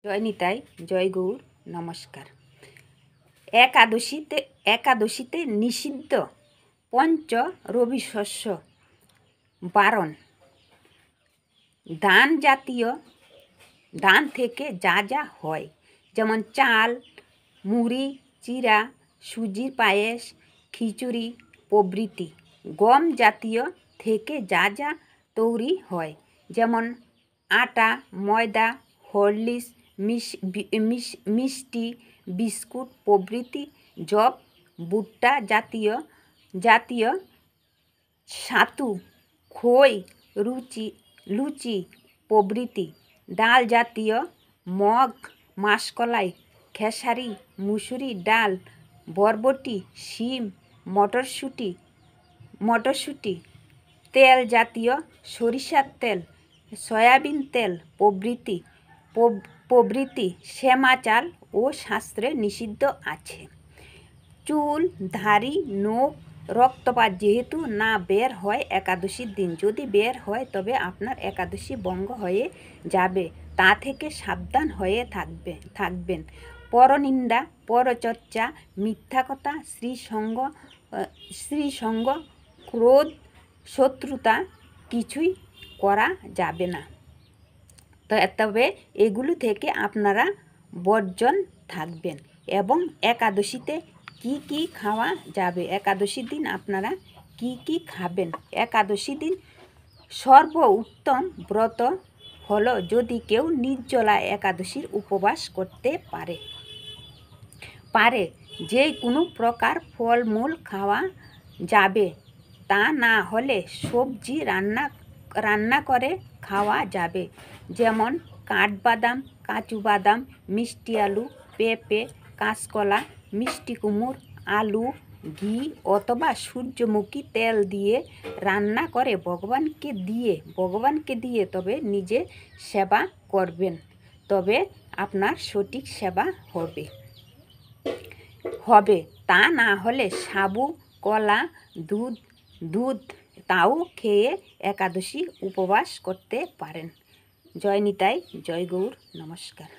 জয় নিতাই, জয় গৌর, নমস্কার। একাদশীতে নিষিদ্ধ পঞ্চ রবি শস্য বারণ। ধান থেকে যা যা হয়, যেমন চাল, মুড়ি, চিড়া, সুজির পায়েস, খিচুড়ি প্রভৃতি। গম জাতীয় থেকে যা যা তৈরি হয়, যেমন আটা, ময়দা, হরলিক্স, মিষ্টি, বিস্কুট প্রভৃতি। জব, ভুট্টা জাতীয় ছাতু, খই, লুচি প্রভৃতি। ডাল জাতীয় মগ, মাসকলাই, খেসারি, মুসুরি ডাল, বরবটি, শিম, মটরশুঁটি। তেল জাতীয় সরিষার তেল, সয়াবিন তেল প্রভৃতি। শ্যামা চাল ও শাস্ত্রে নিষিদ্ধ আছে। চুল, দাড়ি, নখ, রক্তপাত যেহেতু না বের হয় একাদশীর দিন, যদি বের হয় তবে আপনার একাদশী ভঙ্গ হয়ে যাবে, তা থেকে সাবধান হয়ে থাকবেন। পরনিন্দা, পরচর্চা, মিথ্যা কথা, স্ত্রীসঙ্গ, ক্রোধ, শত্রুতা কিছুই করা যাবে না। তবে এগুলো থেকে আপনারা বর্জন থাকবেন। এবং একাদশীতে কি খাওয়া যাবে, একাদশীর দিন আপনারা কি খাবেন। একাদশী দিন সর্বোত্তম ব্রত হলো যদি কেউ নির্জলা একাদশীর উপবাস করতে পারে। যে কোনো প্রকার ফলমূল খাওয়া যাবে, তা না হলে সবজি রান্না করে খাওয়া যাবে, যেমন কাঠবাদাম, কাজু বাদাম, মিষ্টি আলু, পেঁপে, কাঁচকলা, মিষ্টি কুমড়, আলু, ঘি অথবা সূর্যমুখী তেল দিয়ে রান্না করে ভগবানকে দিয়ে তবে নিজে সেবা করবেন, তবে আপনার সঠিক সেবা হবে। তা না হলে সাবু, কলা, দুধ তাও খেয়ে একাদশী উপবাস করতে পারেন। জয় নিতাই, জয় গৌর, নমস্কার।